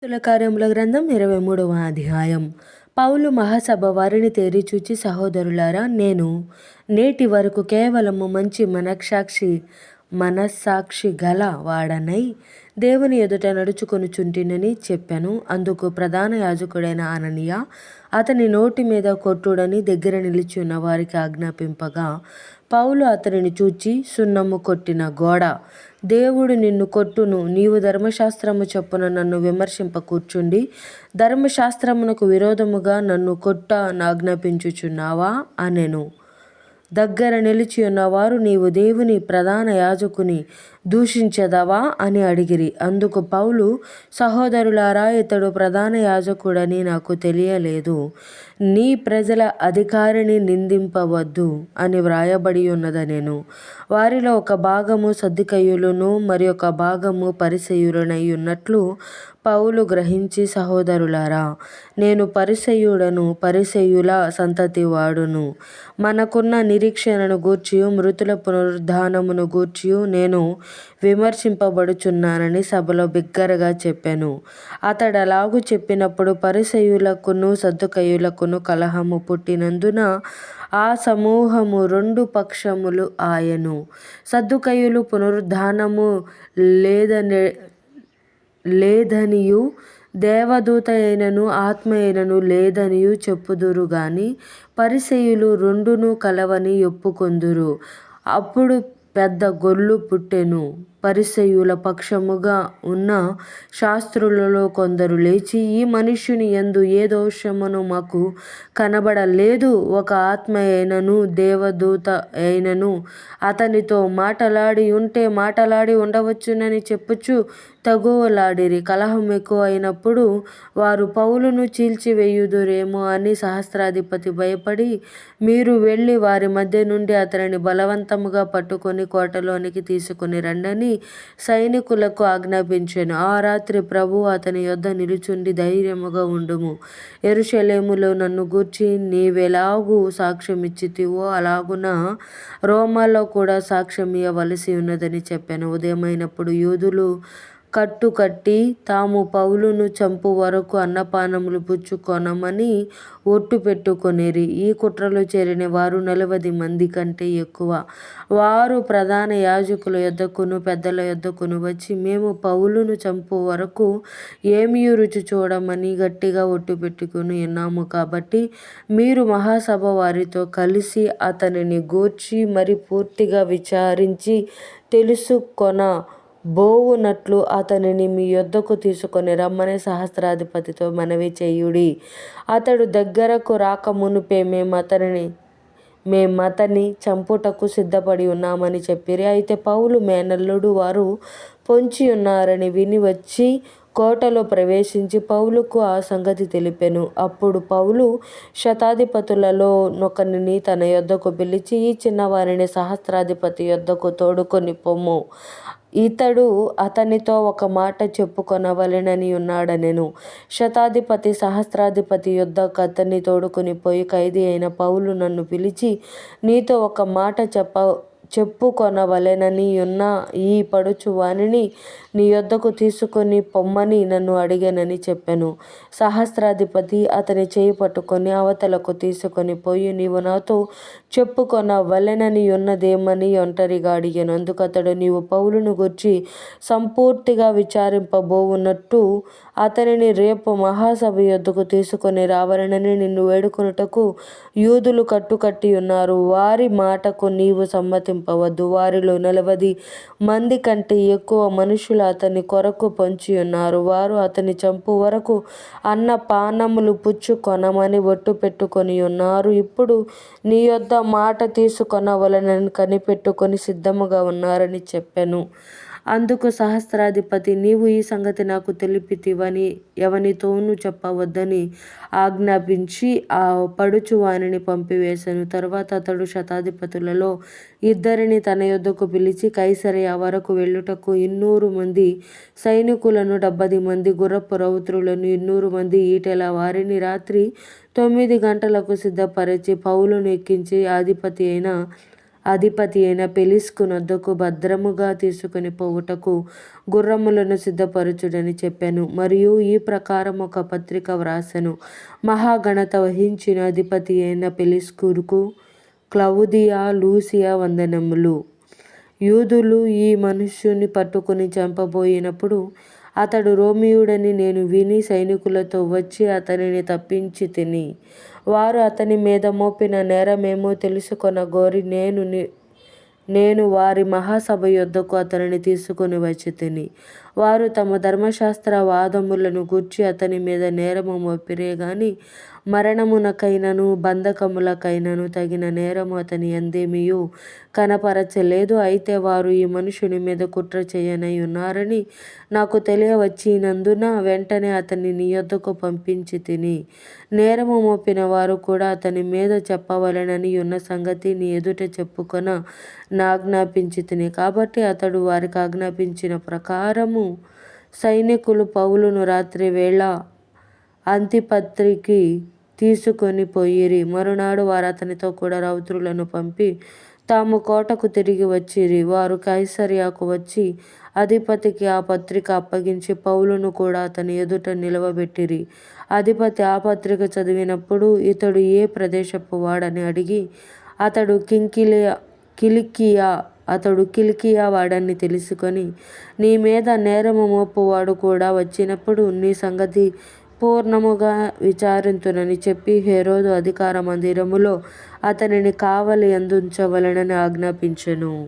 అపోస్తలుల కార్యముల గ్రంథం 23వ అధ్యాయం. పౌలు మహాసభ వారిని తేరి చూచి, సహోదరులారా, నేను నేటి వరకు కేవలము మంచి మనస్సాక్షి గల వాడనై దేవుని ఎదుట నడుచుకొనుచుంటినని చెప్పాను. అందుకు ప్రధాన యాజకుడైన అననీయ అతని నోటి మీద కొట్టుడని దగ్గర నిలిచి ఉన్న వారికి ఆజ్ఞాపింపగా, పౌలు అతనిని చూచి, సున్నము కొట్టిన గోడ, దేవుడు నిన్ను కొట్టును, నీవు ధర్మశాస్త్రము చొప్పున నన్ను విమర్శింప కూర్చుండి ధర్మశాస్త్రమునకు విరోధముగా నన్ను కొట్ట నాజ్ఞాపించుచున్నావా అనెను. దగ్గర నిలిచి ఉన్నవారు, నీవు దేవుని ప్రధాన యాజకుని దూషించెదవా అని అడిగిరి. అందుకు పౌలు, సహోదరులారా, ఇతడు ప్రధాన యాజకుడని నాకు తెలియలేదు. నీ ప్రజల అధికారిని నిందింపవద్దు అని వ్రాయబడి ఉన్నదనెను. వారిలో ఒక భాగము సద్దూకయ్యులును మరి ఒక భాగము పరిసయ్యులనై ఉన్నట్లు పౌలు గ్రహించి, సహోదరులారా, నేను పరిసయ్యుడను, పరిసయ్యుల సంతతి వాడును. మనకున్న నిరీక్షణను గూర్చియు మృతుల పునరుద్ధానమును గూర్చియు నేను విమర్శింపబడుచున్నానని సభలో బిగ్గరగా చెప్పెను. అతడలాగు చెప్పినప్పుడు పరిసయ్యులకును సద్దూకయ్యులకును కలహము పుట్టినందున ఆ సమూహము 2 పక్షములు ఆయెను. సద్దూకయ్యులు పునరుద్ధానము లేదనియు దేవదూత అయినను ఆత్మ అయినను లేదనియు చెప్పుదురు గాని పరిసయ్యులు రెండును కలవని ఒప్పుకొందురు. అప్పుడు పెద్ద గొల్లు పుట్టెను. పరిసయ్యుల పక్షముగా ఉన్న శాస్త్రులలో కొందరు లేచి, ఈ మనుష్యుని యందు ఏ దోషమును మాకు కనబడలేదు. ఒక ఆత్మ అయినను దేవదూత అయినను అతనితో మాటలాడి ఉంటే మాటలాడి ఉండవచ్చునని చెప్పుచు తగువలాడిరి. కలహం ఎక్కువ అయినప్పుడు వారు పౌలును చీల్చివేయుదురేమో అని సహస్రాధిపతి భయపడి, మీరు వెళ్ళి వారి మధ్య నుండి అతనిని బలవంతముగా పట్టుకొని కోటలోనికి తీసుకొని రండని సైనికులకు ఆజ్ఞాపించెను. ఆ రాత్రి ప్రభువు అతని యొద్ద నిలుచుండి, ధైర్యముగా ఉండుము, యెరూషలేములో నన్ను గూర్చి నీవెలాగు సాక్ష్యమిచ్చితివో అలాగున రోమాలో కూడా సాక్ష్యమియ్యవలసి ఉన్నదని చెప్పెను. ఉదయమైనప్పుడు యూదులు కట్టుకట్టి తాము పౌలును చంపు వరకు అన్నపానములు పుచ్చుకొనమని ఒట్టు పెట్టుకొనిరి. ఈ కుట్రలో చేరిన వారు 40 మంది కంటే ఎక్కువ. వారు ప్రధాన యాజకుల యొద్దకును పెద్దల యొద్దకును వచ్చి, మేము పౌలును చంపు వరకు ఏమియూ రుచి చూడమని గట్టిగా ఒట్టు పెట్టుకొని ఉన్నాము. కాబట్టి మీరు మహాసభ వారితో కలిసి అతనిని గూర్చి మరి పూర్తిగా విచారించి తెలుసుకొన బోవునట్లు అతనిని మీ యొద్దకు తీసుకొని రమ్మని సహస్రాధిపతితో మనవి చేయుడి. అతడు దగ్గరకు రాకమునుపే మేమతని చంపుటకు సిద్ధపడి ఉన్నామని చెప్పిరి. అయితే పౌలు మేనల్లుడు వారు పొంచి ఉన్నారని విని వచ్చి కోటలో ప్రవేశించి పౌలుకు ఆ సంగతి తెలిపెను. అప్పుడు పౌలు శతాధిపతులలో నొకనిని తన యొద్దకు పిలిచి, ఈ చిన్నవారిని సహస్రాధిపతి యొద్దకు తోడుకొని పొమ్ము, ఇతడు అతనితో ఒక మాట చెప్పుకొనవలెనని ఉన్నాడనెను. శతాధిపతి సహస్రాధిపతి యొద్దకు అతన్ని తోడుకొని పోయి, ఖైదీ అయిన పౌలు నన్ను పిలిచి నీతో ఒక మాట చెప్పుకొనవలెనని ఉన్న ఈ పడుచు వానిని నీ యొద్దకు తీసుకొని పొమ్మని నన్ను అడిగెనని చెప్పెను. సహస్రాధిపతి అతని చేయి పట్టుకొని అవతలకు తీసుకొని పోయి, నీవు నాతో చెప్పుకొనవలెనని ఉన్నదేమని ఒంటరిగా అడిగెను. అందుకతడు, నీవు పౌలును గూర్చి సంపూర్తిగా విచారింపబోవున్నట్టు అతనిని రేపు మహాసభ యొద్దకు తీసుకొని రావలెనని నిన్ను వేడుకొనుటకు యూదులు కట్టుకట్టి ఉన్నారు. వారి మాటకు నీవు సమ్మతింపవద్దు. వారిలో 40 మంది కంటే ఎక్కువ మనుషులు అతని కొరకు పొంచి ఉన్నారు. వారు అతని చంపు వరకు అన్నపానములు పుచ్చుకొనమని ఒట్టు పెట్టుకొని ఉన్నారు. ఇప్పుడు నీ యొద్ద మాట తీసుకొనవలెనని కనిపెట్టుకొని సిద్ధముగా ఉన్నారని చెప్పెను. అందుకు సహస్రాధిపతి, నీవు ఈ సంగతి నాకు తెలిపితివని ఎవనితోనూ చెప్పవద్దని ఆజ్ఞాపించి ఆ పడుచు వానిని పంపివేసెను. తరువాత అతడు శతాధిపతులలో 2 తన యొద్దకు పిలిచి, కైసరయ వరకు వెళ్ళుటకు 200 మంది సైనికులను, 70 మంది గుర్రపు రౌతులను, 200 మంది ఈటెల వారిని రాత్రి 9 గంటలకు సిద్ధపరచి పౌలును ఎక్కించి అధిపతి అయిన అధిపతి అయిన ఫెలిక్సునొద్దకు భద్రముగా తీసుకొని పోవుటకు గుర్రములను సిద్ధపరచుడని చెప్పాను. మరియు ఈ ప్రకారం ఒక పత్రిక వ్రాసెను. మహాఘనత వహించిన అధిపతి అయిన ఫెలిక్సుకు క్లౌదియా లూసియా వందనములు. యూదులు ఈ మనుష్యుని పట్టుకుని చంపబోయినప్పుడు అతడు రోమీయుడని నేను విని సైనికులతో వచ్చి అతనిని తప్పించి తిని. వారు అతని మీద మోపిన నేరమేమో తెలుసుకొనగోరి నేను వారి మహాసభ యొద్దకు అతనిని తీసుకొని వచ్చి తిని. వారు తమ ధర్మశాస్త్ర వాదములను గూర్చి అతని మీద నేరము మోపిరే గాని మరణమునకైనను బంధకములకైనను తగిన నేరము అతని యందేమియూ కనపరచలేదు. అయితే వారు ఈ మనుషుని మీద కుట్ర చేయనై ఉన్నారని నాకు తెలియవచ్చినందున వెంటనే అతన్ని నీ యొద్దకు పంపించి తిని. నేరము మోపిన వారు కూడా అతని మీద చెప్పవలెనని ఉన్న సంగతి నీ ఎదుట చెప్పుకొన నాజ్ఞాపించి తిని. కాబట్టి అతడు వారికి ఆజ్ఞాపించిన ప్రకారము సైనికులు పౌలును రాత్రి వేళ అంతిపత్రికి తీసుకొని పోయిరి. మరునాడు వారు అతనితో కూడా రౌతులను పంపి తాము కోటకు తిరిగి వచ్చిరి. వారు కైసరయకు వచ్చి అధిపతికి ఆ పత్రిక అప్పగించి పౌలును కూడా అతని ఎదుట నిలవబెట్టిరి. అధిపతి ఆ పత్రిక చదివినప్పుడు ఇతడు ఏ ప్రదేశపు వాడని అడిగి అతడు కిలికియా వాడని తెలుసుకొని నీ మీద నేరము మోపువాడు కూడా వచ్చినప్పుడు నీ సంగతి పూర్ణముగా విచారింతునని చెప్పి హేరోదు అధికార మందిరములో అతనిని కావలి యందుంచవలెనని ఆజ్ఞాపించెను.